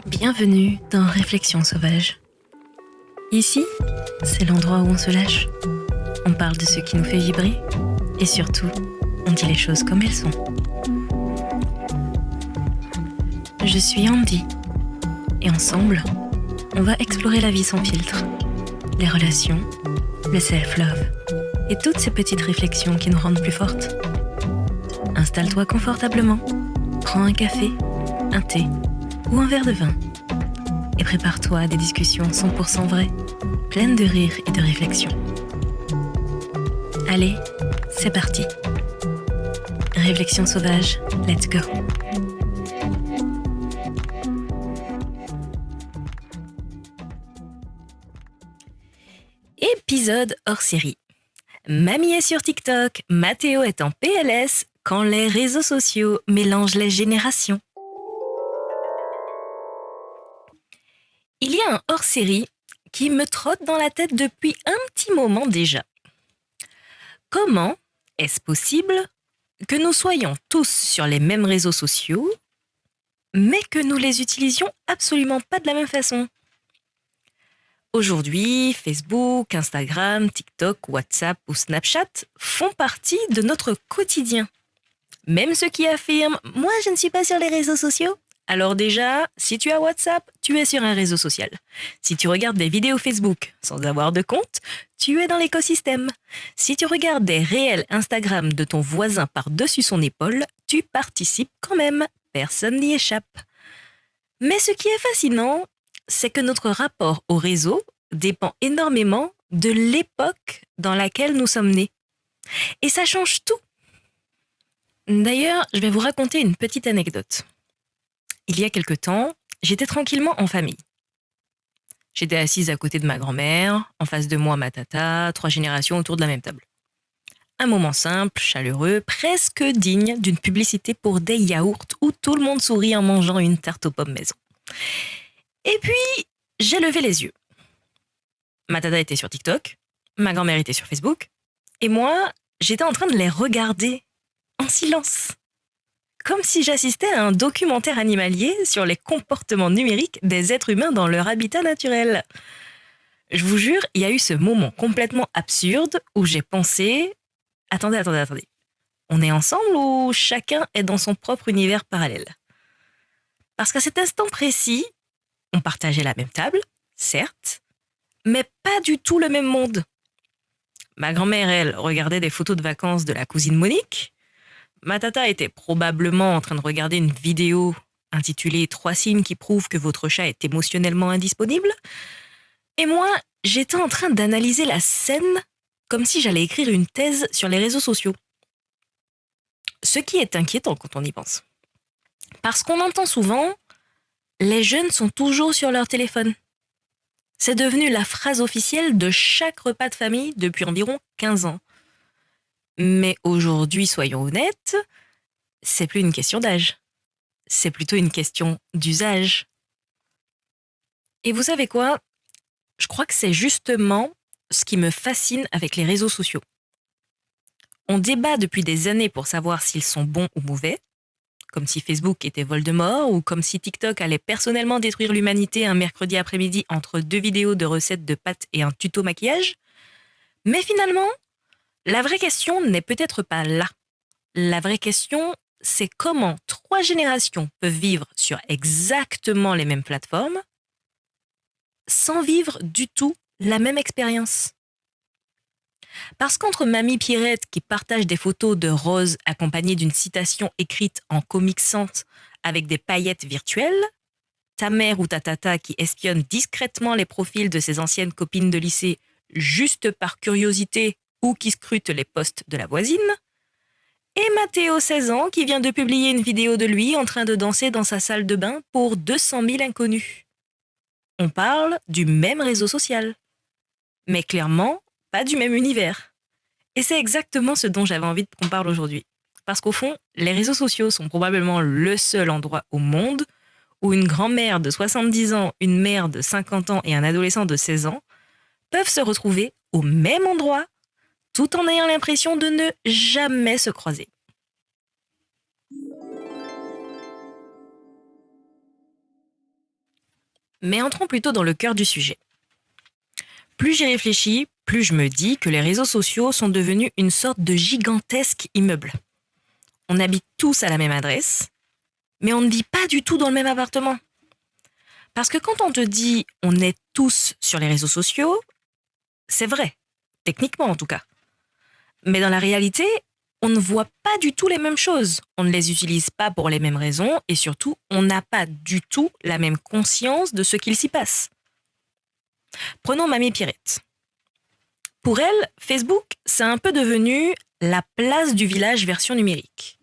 Bienvenue dans Réflexions sauvages. Ici, c'est l'endroit où on se lâche. On parle de ce qui nous fait vibrer et surtout, on dit les choses comme elles sont. Je suis Andy et ensemble, on va explorer la vie sans filtre, les relations, le self-love et toutes ces petites réflexions qui nous rendent plus fortes. Installe-toi confortablement, prends un café, un thé ou un verre de vin et prépare-toi à des discussions 100% vraies, pleines de rire et de réflexion. Allez, c'est parti. Réflexion sauvage, let's go. Épisode hors série. Mamie est sur TikTok, Mathéo est en PLS quand les réseaux sociaux mélangent les générations. Il y a un hors-série qui me trotte dans la tête depuis un petit moment déjà. Comment est-ce possible que nous soyons tous sur les mêmes réseaux sociaux, mais que nous les utilisions absolument pas de la même façon ? Aujourd'hui, Facebook, Instagram, TikTok, WhatsApp ou Snapchat font partie de notre quotidien. Même ceux qui affirment « moi je ne suis pas sur les réseaux sociaux », alors déjà, si tu as WhatsApp, tu es sur un réseau social. Si tu regardes des vidéos Facebook sans avoir de compte, tu es dans l'écosystème. Si tu regardes des réels Instagram de ton voisin par-dessus son épaule, tu participes quand même. Personne n'y échappe. Mais ce qui est fascinant, c'est que notre rapport au réseau dépend énormément de l'époque dans laquelle nous sommes nés. Et ça change tout. D'ailleurs, je vais vous raconter une petite anecdote. Il y a quelque temps, j'étais tranquillement en famille. J'étais assise à côté de ma grand-mère, en face de moi ma tata, 3 générations autour de la même table. Un moment simple, chaleureux, presque digne d'une publicité pour des yaourts où tout le monde sourit en mangeant une tarte aux pommes maison. Et puis, j'ai levé les yeux. Ma tata était sur TikTok, ma grand-mère était sur Facebook, et moi, j'étais en train de les regarder en silence. Comme si j'assistais à un documentaire animalier sur les comportements numériques des êtres humains dans leur habitat naturel. Je vous jure, il y a eu ce moment complètement absurde où j'ai pensé « Attendez. On est ensemble ou chacun est dans son propre univers parallèle ?» Parce qu'à cet instant précis, on partageait la même table, certes, mais pas du tout le même monde. Ma grand-mère, elle, regardait des photos de vacances de la cousine Monique. Ma tata était probablement en train de regarder une vidéo intitulée « 3 signes qui prouvent que votre chat est émotionnellement indisponible ». Et moi, j'étais en train d'analyser la scène comme si j'allais écrire une thèse sur les réseaux sociaux. Ce qui est inquiétant quand on y pense. Parce qu'on entend souvent « les jeunes sont toujours sur leur téléphone ». C'est devenu la phrase officielle de chaque repas de famille depuis environ 15 ans. Mais aujourd'hui, soyons honnêtes, c'est plus une question d'âge. C'est plutôt une question d'usage. Et vous savez quoi ? Je crois que c'est justement ce qui me fascine avec les réseaux sociaux. On débat depuis des années pour savoir s'ils sont bons ou mauvais, comme si Facebook était Voldemort ou comme si TikTok allait personnellement détruire l'humanité un mercredi après-midi entre 2 vidéos de recettes de pâtes et un tuto maquillage. Mais finalement, la vraie question n'est peut-être pas là. La vraie question, c'est comment 3 générations peuvent vivre sur exactement les mêmes plateformes sans vivre du tout la même expérience. Parce qu'entre Mamie Pierrette qui partage des photos de Rose accompagnées d'une citation écrite en Comic Sans avec des paillettes virtuelles, ta mère ou ta tata qui espionne discrètement les profils de ses anciennes copines de lycée juste par curiosité ou qui scrute les posts de la voisine, et Mathéo, 16 ans, qui vient de publier une vidéo de lui en train de danser dans sa salle de bain pour 200 000 inconnus. On parle du même réseau social, mais clairement pas du même univers. Et c'est exactement ce dont j'avais envie qu'on parle aujourd'hui. Parce qu'au fond, les réseaux sociaux sont probablement le seul endroit au monde où une grand-mère de 70 ans, une mère de 50 ans et un adolescent de 16 ans peuvent se retrouver au même endroit tout en ayant l'impression de ne jamais se croiser. Mais entrons plutôt dans le cœur du sujet. Plus j'y réfléchis, plus je me dis que les réseaux sociaux sont devenus une sorte de gigantesque immeuble. On habite tous à la même adresse, mais on ne vit pas du tout dans le même appartement. Parce que quand on te dit on est tous sur les réseaux sociaux, c'est vrai, techniquement en tout cas. Mais dans la réalité, on ne voit pas du tout les mêmes choses. On ne les utilise pas pour les mêmes raisons et surtout, on n'a pas du tout la même conscience de ce qu'il s'y passe. Prenons Mamie Pierrette. Pour elle, Facebook, c'est un peu devenu la place du village version numérique.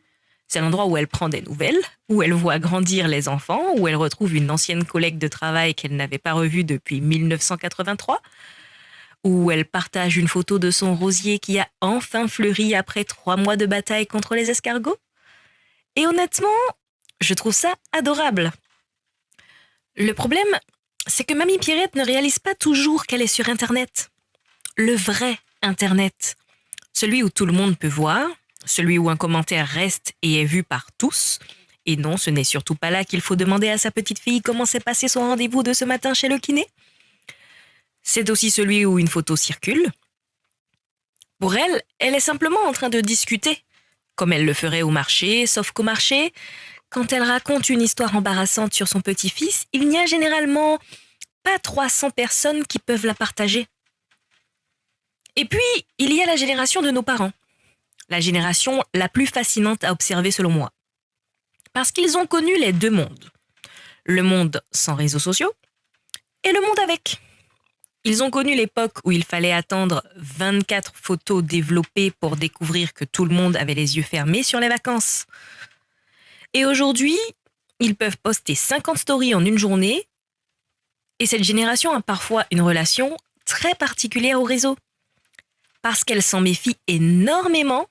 C'est l'endroit où elle prend des nouvelles, où elle voit grandir les enfants, où elle retrouve une ancienne collègue de travail qu'elle n'avait pas revue depuis 1983, où elle partage une photo de son rosier qui a enfin fleuri après 3 mois de bataille contre les escargots. Et honnêtement, je trouve ça adorable. Le problème, c'est que Mamie Pierrette ne réalise pas toujours qu'elle est sur Internet. Le vrai Internet. Celui où tout le monde peut voir, celui où un commentaire reste et est vu par tous. Et non, ce n'est surtout pas là qu'il faut demander à sa petite fille comment s'est passé son rendez-vous de ce matin chez le kiné. C'est aussi celui où une photo circule. Pour elle, elle est simplement en train de discuter, comme elle le ferait au marché, sauf qu'au marché, quand elle raconte une histoire embarrassante sur son petit-fils, il n'y a généralement pas 300 personnes qui peuvent la partager. Et puis, il y a la génération de nos parents. La génération la plus fascinante à observer selon moi. Parce qu'ils ont connu les deux mondes. Le monde sans réseaux sociaux et le monde avec. Ils ont connu l'époque où il fallait attendre 24 photos développées pour découvrir que tout le monde avait les yeux fermés sur les vacances. Et aujourd'hui, ils peuvent poster 50 stories en une journée. Et cette génération a parfois une relation très particulière au réseau. Parce qu'elle s'en méfie énormément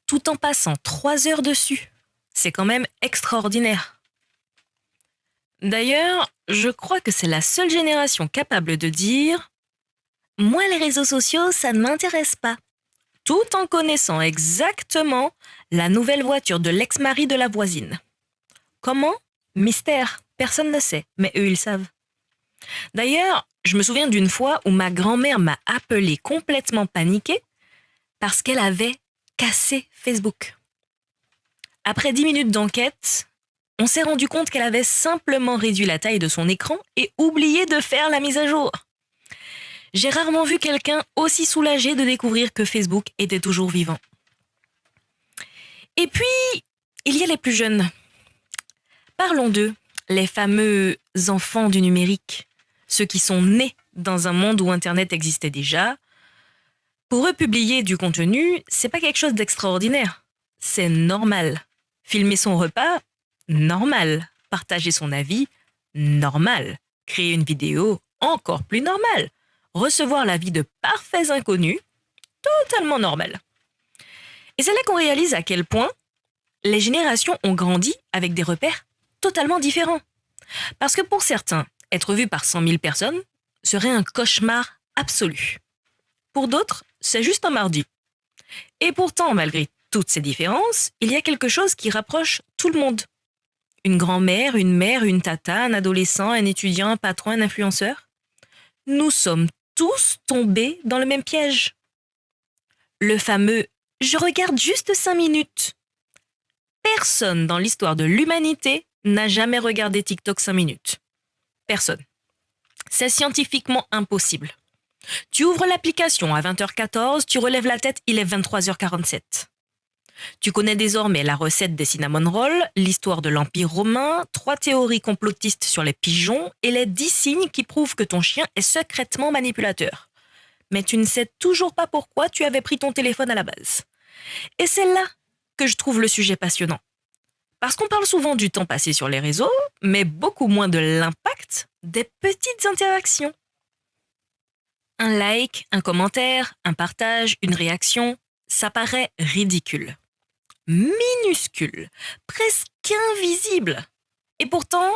tout en passant 3 heures dessus. C'est quand même extraordinaire. D'ailleurs, je crois que c'est la seule génération capable de dire « Moi, les réseaux sociaux, ça ne m'intéresse pas », tout en connaissant exactement la nouvelle voiture de l'ex-mari de la voisine. Comment ? Mystère, personne ne sait, mais eux, ils savent. D'ailleurs, je me souviens d'une fois où ma grand-mère m'a appelée complètement paniquée parce qu'elle avait cassé Facebook. Après 10 minutes d'enquête, on s'est rendu compte qu'elle avait simplement réduit la taille de son écran et oublié de faire la mise à jour. J'ai rarement vu quelqu'un aussi soulagé de découvrir que Facebook était toujours vivant. Et puis, il y a les plus jeunes. Parlons d'eux, les fameux enfants du numérique, ceux qui sont nés dans un monde où Internet existait déjà. Pour eux, publier du contenu, c'est pas quelque chose d'extraordinaire. C'est normal. Filmer son repas, normal. Partager son avis, normal. Créer une vidéo, encore plus normal. Recevoir l'avis de parfaits inconnus, totalement normal. Et c'est là qu'on réalise à quel point les générations ont grandi avec des repères totalement différents. Parce que pour certains, être vu par 100 000 personnes serait un cauchemar absolu. Pour d'autres, c'est juste un mardi. Et pourtant, malgré toutes ces différences, il y a quelque chose qui rapproche tout le monde. Une grand-mère, une mère, une tata, un adolescent, un étudiant, un patron, un influenceur. Nous sommes tous tombés dans le même piège. Le fameux « je regarde juste 5 minutes ». Personne dans l'histoire de l'humanité n'a jamais regardé TikTok 5 minutes. Personne. C'est scientifiquement impossible. Tu ouvres l'application à 20h14, tu relèves la tête, il est 23h47. Tu connais désormais la recette des cinnamon rolls, l'histoire de l'Empire romain, 3 théories complotistes sur les pigeons et les 10 signes qui prouvent que ton chien est secrètement manipulateur. Mais tu ne sais toujours pas pourquoi tu avais pris ton téléphone à la base. Et c'est là que je trouve le sujet passionnant. Parce qu'on parle souvent du temps passé sur les réseaux, mais beaucoup moins de l'impact des petites interactions. Un like, un commentaire, un partage, une réaction, ça paraît ridicule. Minuscule, presque invisible. Et pourtant,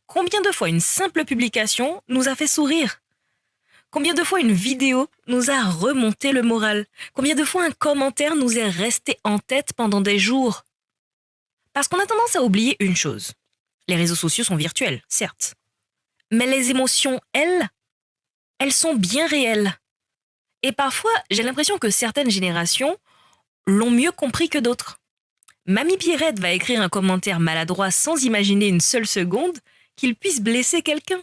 combien de fois une simple publication nous a fait sourire ? Combien de fois une vidéo nous a remonté le moral ? Combien de fois un commentaire nous est resté en tête pendant des jours ? Parce qu'on a tendance à oublier une chose. Les réseaux sociaux sont virtuels, certes. Mais les émotions, elles sont bien réelles. Et parfois, j'ai l'impression que certaines générations l'ont mieux compris que d'autres. Mamie Pierrette va écrire un commentaire maladroit sans imaginer une seule seconde qu'il puisse blesser quelqu'un.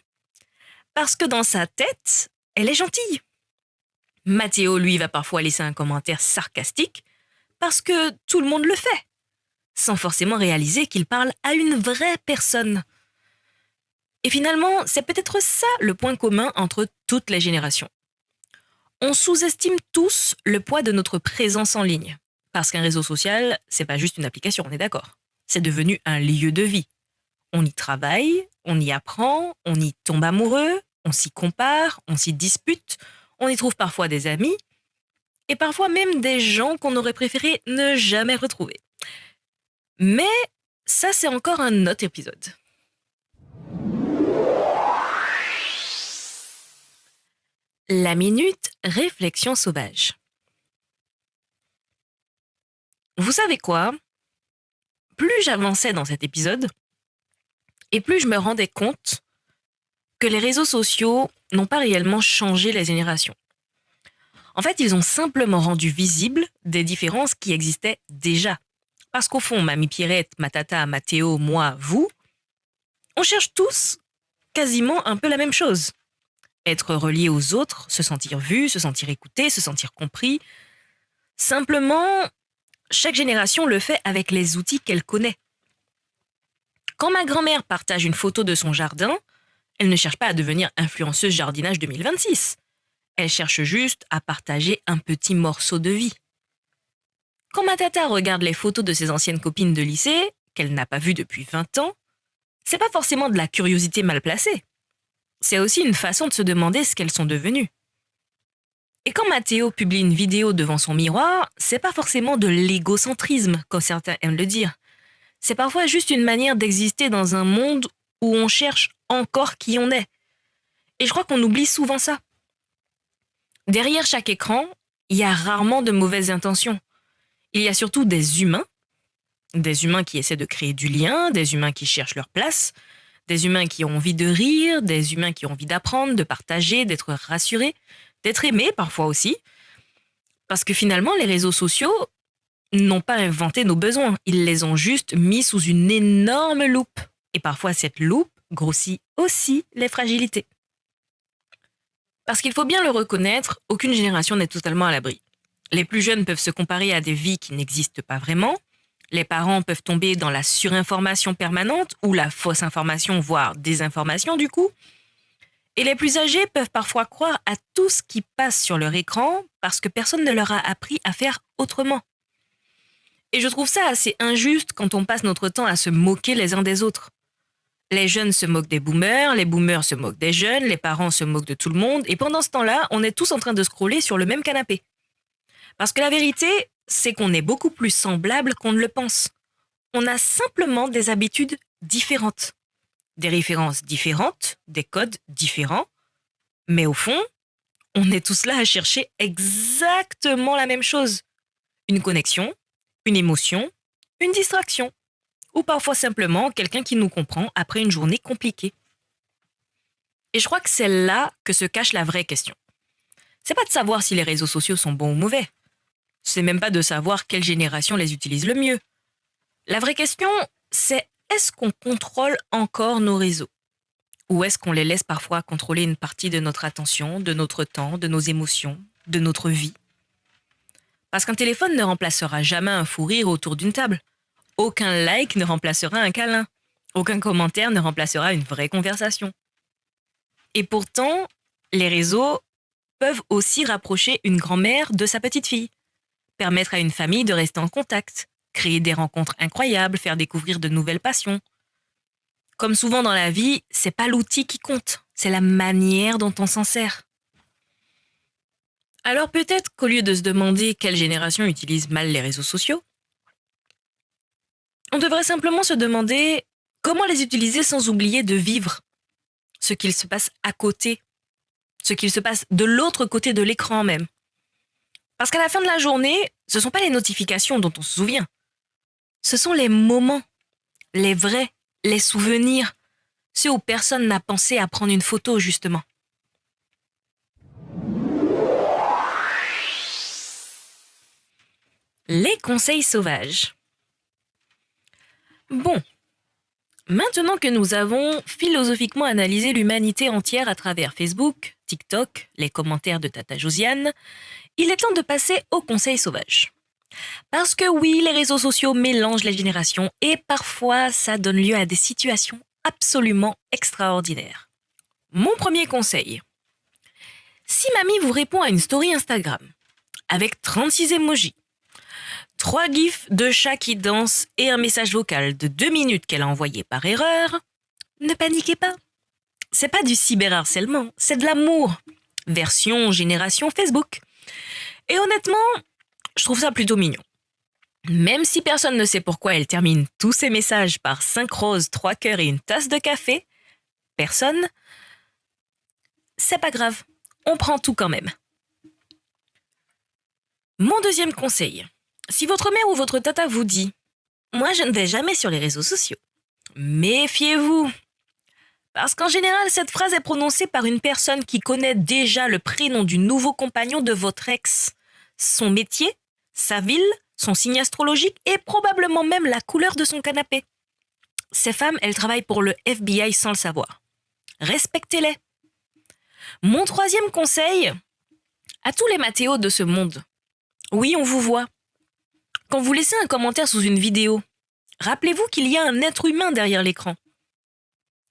Parce que dans sa tête, elle est gentille. Mathéo, lui, va parfois laisser un commentaire sarcastique parce que tout le monde le fait, sans forcément réaliser qu'il parle à une vraie personne. Et finalement, c'est peut-être ça le point commun entre toutes les générations. On sous-estime tous le poids de notre présence en ligne. Parce qu'un réseau social, c'est pas juste une application, on est d'accord. C'est devenu un lieu de vie. On y travaille, on y apprend, on y tombe amoureux, on s'y compare, on s'y dispute, on y trouve parfois des amis, et parfois même des gens qu'on aurait préféré ne jamais retrouver. Mais ça, c'est encore un autre épisode. La minute réflexion sauvage. Vous savez quoi? Plus j'avançais dans cet épisode, et plus je me rendais compte que les réseaux sociaux n'ont pas réellement changé les générations. En fait, ils ont simplement rendu visibles des différences qui existaient déjà. Parce qu'au fond, Mamie Pierrette, ma tata, Mathéo, moi, vous, on cherche tous quasiment un peu la même chose. Être relié aux autres, se sentir vu, se sentir écouté, se sentir compris. Simplement, chaque génération le fait avec les outils qu'elle connaît. Quand ma grand-mère partage une photo de son jardin, elle ne cherche pas à devenir influenceuse jardinage 2026. Elle cherche juste à partager un petit morceau de vie. Quand ma tata regarde les photos de ses anciennes copines de lycée, qu'elle n'a pas vues depuis 20 ans, c'est pas forcément de la curiosité mal placée. C'est aussi une façon de se demander ce qu'elles sont devenues. Et quand Mathéo publie une vidéo devant son miroir, c'est pas forcément de l'égocentrisme, comme certains aiment le dire. C'est parfois juste une manière d'exister dans un monde où on cherche encore qui on est. Et je crois qu'on oublie souvent ça. Derrière chaque écran, il y a rarement de mauvaises intentions. Il y a surtout des humains qui essaient de créer du lien, des humains qui cherchent leur place, des humains qui ont envie de rire, des humains qui ont envie d'apprendre, de partager, d'être rassurés, d'être aimés parfois aussi. Parce que finalement, les réseaux sociaux n'ont pas inventé nos besoins, ils les ont juste mis sous une énorme loupe. Et parfois, cette loupe grossit aussi les fragilités. Parce qu'il faut bien le reconnaître, aucune génération n'est totalement à l'abri. Les plus jeunes peuvent se comparer à des vies qui n'existent pas vraiment. Les parents peuvent tomber dans la surinformation permanente ou la fausse information, voire désinformation du coup. Et les plus âgés peuvent parfois croire à tout ce qui passe sur leur écran parce que personne ne leur a appris à faire autrement. Et je trouve ça assez injuste quand on passe notre temps à se moquer les uns des autres. Les jeunes se moquent des boomers, les boomers se moquent des jeunes, les parents se moquent de tout le monde, et pendant ce temps-là, on est tous en train de scroller sur le même canapé. Parce que la vérité, c'est qu'on est beaucoup plus semblables qu'on ne le pense. On a simplement des habitudes différentes, des références différentes, des codes différents, mais au fond, on est tous là à chercher exactement la même chose. Une connexion, une émotion, une distraction. Ou parfois simplement quelqu'un qui nous comprend après une journée compliquée. Et je crois que c'est là que se cache la vraie question. C'est pas de savoir si les réseaux sociaux sont bons ou mauvais. C'est même pas de savoir quelle génération les utilise le mieux. La vraie question, c'est est-ce qu'on contrôle encore nos réseaux? Ou est-ce qu'on les laisse parfois contrôler une partie de notre attention, de notre temps, de nos émotions, de notre vie? Parce qu'un téléphone ne remplacera jamais un fou rire autour d'une table. Aucun like ne remplacera un câlin. Aucun commentaire ne remplacera une vraie conversation. Et pourtant, les réseaux peuvent aussi rapprocher une grand-mère de sa petite fille, permettre à une famille de rester en contact, créer des rencontres incroyables, faire découvrir de nouvelles passions. Comme souvent dans la vie, c'est pas l'outil qui compte, c'est la manière dont on s'en sert. Alors peut-être qu'au lieu de se demander quelle génération utilise mal les réseaux sociaux, on devrait simplement se demander comment les utiliser sans oublier de vivre ce qu'il se passe à côté, ce qu'il se passe de l'autre côté de l'écran même. Parce qu'à la fin de la journée, ce ne sont pas les notifications dont on se souvient. Ce sont les moments, les vrais, les souvenirs, Ceux où personne n'a pensé à prendre une photo, justement. Les conseils sauvages. Bon, maintenant que nous avons philosophiquement analysé l'humanité entière à travers Facebook, TikTok, les commentaires de Tata Josiane, il est temps de passer aux conseils sauvages. Parce que oui, les réseaux sociaux mélangent les générations et parfois ça donne lieu à des situations absolument extraordinaires. Mon premier conseil. Si mamie vous répond à une story Instagram avec 36 emojis, 3 gifs de chat qui danse et un message vocal de 2 minutes qu'elle a envoyé par erreur, ne paniquez pas. C'est pas du cyberharcèlement, c'est de l'amour. Version génération Facebook. Et honnêtement, je trouve ça plutôt mignon. Même si personne ne sait pourquoi elle termine tous ses messages par 5 roses, 3 cœurs et une tasse de café, personne, c'est pas grave, on prend tout quand même. Mon deuxième conseil. Si votre mère ou votre tata vous dit « Moi je ne vais jamais sur les réseaux sociaux », méfiez-vous. Parce qu'en général, cette phrase est prononcée par une personne qui connaît déjà le prénom du nouveau compagnon de votre ex, son métier, sa ville, son signe astrologique et probablement même la couleur de son canapé. Ces femmes, elles travaillent pour le FBI sans le savoir. Respectez-les. Mon troisième conseil, à tous les Mathéos de ce monde. Oui, on vous voit. Quand vous laissez un commentaire sous une vidéo, rappelez-vous qu'il y a un être humain derrière l'écran.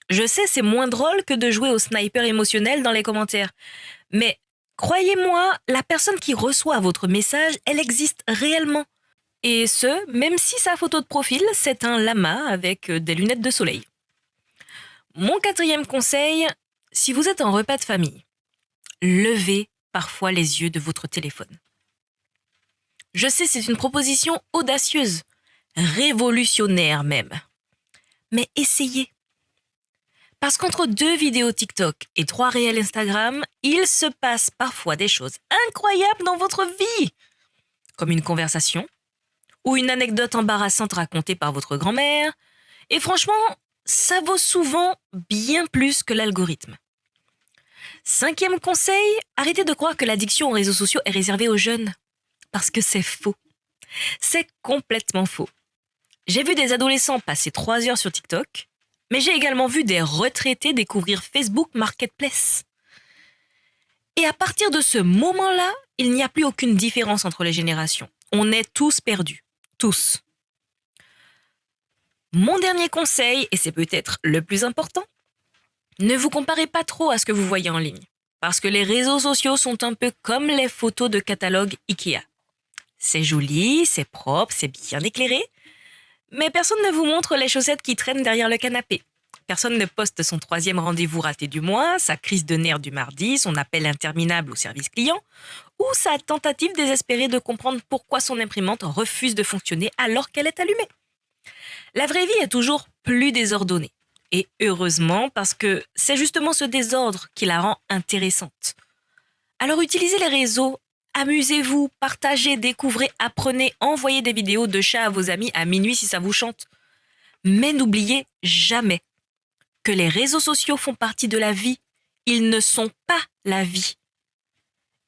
Je sais, c'est moins drôle que de jouer au sniper émotionnel dans les commentaires. Mais croyez-moi, la personne qui reçoit votre message, elle existe réellement. Et ce, même si sa photo de profil, c'est un lama avec des lunettes de soleil. Mon quatrième conseil, si vous êtes en repas de famille, levez parfois les yeux de votre téléphone. Je sais, c'est une proposition audacieuse, révolutionnaire même. Mais essayez. Parce qu'entre 2 vidéos TikTok et 3 réels Instagram, il se passe parfois des choses incroyables dans votre vie. Comme une conversation, ou une anecdote embarrassante racontée par votre grand-mère. Et franchement, ça vaut souvent bien plus que l'algorithme. 5e conseil, arrêtez de croire que l'addiction aux réseaux sociaux est réservée aux jeunes. Parce que c'est faux. C'est complètement faux. J'ai vu des adolescents passer 3 heures sur TikTok, mais j'ai également vu des retraités découvrir Facebook Marketplace. Et à partir de ce moment-là, il n'y a plus aucune différence entre les générations. On est tous perdus. Tous. Mon dernier conseil, et c'est peut-être le plus important, ne vous comparez pas trop à ce que vous voyez en ligne. Parce que les réseaux sociaux sont un peu comme les photos de catalogue Ikea. C'est joli, c'est propre, c'est bien éclairé, mais personne ne vous montre les chaussettes qui traînent derrière le canapé. Personne ne poste son 3e rendez-vous raté du mois, sa crise de nerfs du mardi, son appel interminable au service client, ou sa tentative désespérée de comprendre pourquoi son imprimante refuse de fonctionner alors qu'elle est allumée. La vraie vie est toujours plus désordonnée. Et heureusement, parce que c'est justement ce désordre qui la rend intéressante. Alors utilisez les réseaux, amusez-vous, partagez, découvrez, apprenez, envoyez des vidéos de chats à vos amis à minuit si ça vous chante. Mais n'oubliez jamais que les réseaux sociaux font partie de la vie. Ils ne sont pas la vie.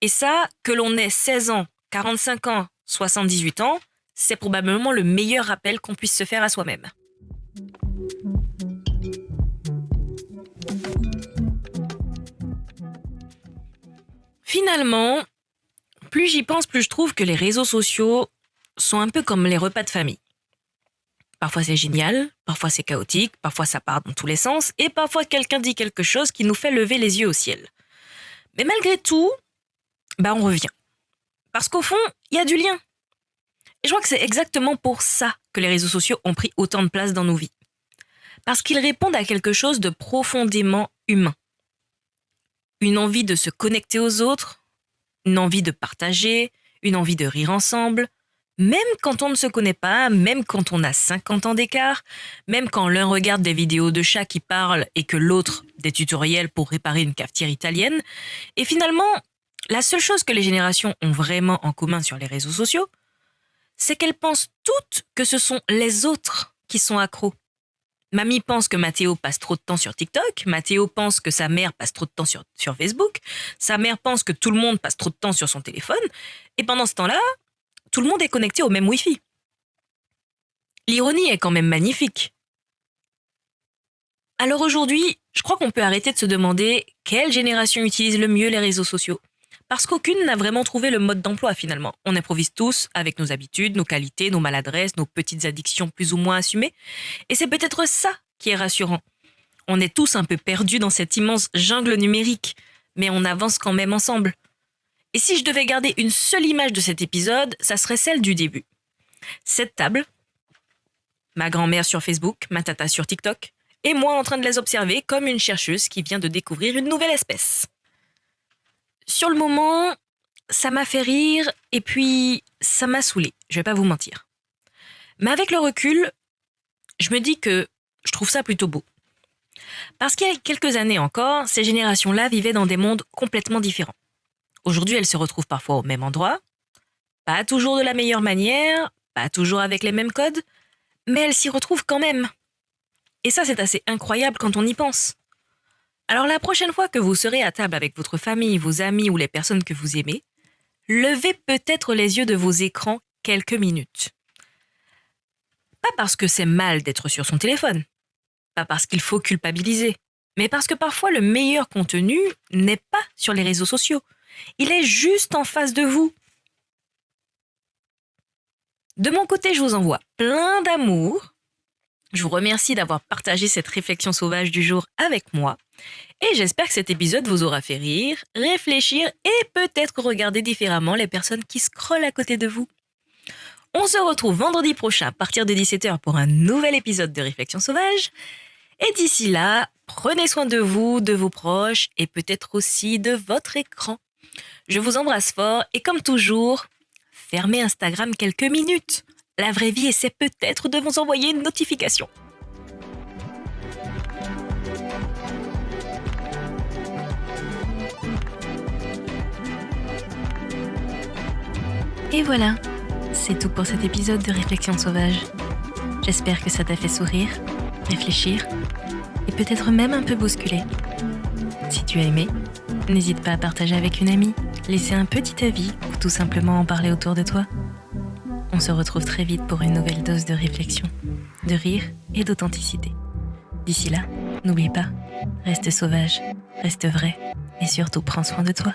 Et ça, que l'on ait 16 ans, 45 ans, 78 ans, c'est probablement le meilleur rappel qu'on puisse se faire à soi-même. Finalement, plus j'y pense, plus je trouve que les réseaux sociaux sont un peu comme les repas de famille. Parfois c'est génial, parfois c'est chaotique, parfois ça part dans tous les sens, et parfois quelqu'un dit quelque chose qui nous fait lever les yeux au ciel. Mais malgré tout, on revient. Parce qu'au fond, il y a du lien. Et je crois que c'est exactement pour ça que les réseaux sociaux ont pris autant de place dans nos vies. Parce qu'ils répondent à quelque chose de profondément humain. Une envie de se connecter aux autres, une envie de partager, une envie de rire ensemble, même quand on ne se connaît pas, même quand on a 50 ans d'écart, même quand l'un regarde des vidéos de chats qui parlent et que l'autre des tutoriels pour réparer une cafetière italienne. Et finalement, la seule chose que les générations ont vraiment en commun sur les réseaux sociaux, c'est qu'elles pensent toutes que ce sont les autres qui sont accros. Mamie pense que Mathéo passe trop de temps sur TikTok, Mathéo pense que sa mère passe trop de temps sur Facebook, sa mère pense que tout le monde passe trop de temps sur son téléphone, et pendant ce temps-là, tout le monde est connecté au même Wi-Fi. L'ironie est quand même magnifique. Alors aujourd'hui, je crois qu'on peut arrêter de se demander quelle génération utilise le mieux les réseaux sociaux. Parce qu'aucune n'a vraiment trouvé le mode d'emploi finalement. On improvise tous avec nos habitudes, nos qualités, nos maladresses, nos petites addictions plus ou moins assumées. Et c'est peut-être ça qui est rassurant. On est tous un peu perdus dans cette immense jungle numérique, mais on avance quand même ensemble. Et si je devais garder une seule image de cet épisode, ça serait celle du début. Cette table, ma grand-mère sur Facebook, ma tata sur TikTok, et moi en train de les observer comme une chercheuse qui vient de découvrir une nouvelle espèce. Sur le moment, ça m'a fait rire et puis ça m'a saoulé, je vais pas vous mentir. Mais avec le recul, je me dis que je trouve ça plutôt beau. Parce qu'il y a quelques années encore, ces générations-là vivaient dans des mondes complètement différents. Aujourd'hui, elles se retrouvent parfois au même endroit, pas toujours de la meilleure manière, pas toujours avec les mêmes codes, mais elles s'y retrouvent quand même. Et ça, c'est assez incroyable quand on y pense. Alors la prochaine fois que vous serez à table avec votre famille, vos amis ou les personnes que vous aimez, levez peut-être les yeux de vos écrans quelques minutes. Pas parce que c'est mal d'être sur son téléphone, pas parce qu'il faut culpabiliser, mais parce que parfois le meilleur contenu n'est pas sur les réseaux sociaux. Il est juste en face de vous. De mon côté, je vous envoie plein d'amour. Je vous remercie d'avoir partagé cette réflexion sauvage du jour avec moi. Et j'espère que cet épisode vous aura fait rire, réfléchir et peut-être regarder différemment les personnes qui scrollent à côté de vous. On se retrouve vendredi prochain à partir de 17h pour un nouvel épisode de Réflexion sauvage. Et d'ici là, prenez soin de vous, de vos proches et peut-être aussi de votre écran. Je vous embrasse fort et comme toujours, fermez Instagram quelques minutes. La vraie vie essaie peut-être de vous envoyer une notification. Et voilà, c'est tout pour cet épisode de Réflexion sauvage. J'espère que ça t'a fait sourire, réfléchir et peut-être même un peu bousculer. Si tu as aimé, n'hésite pas à partager avec une amie, laisser un petit avis ou tout simplement en parler autour de toi. On se retrouve très vite pour une nouvelle dose de réflexion, de rire et d'authenticité. D'ici là, n'oublie pas, reste sauvage, reste vrai et surtout prends soin de toi.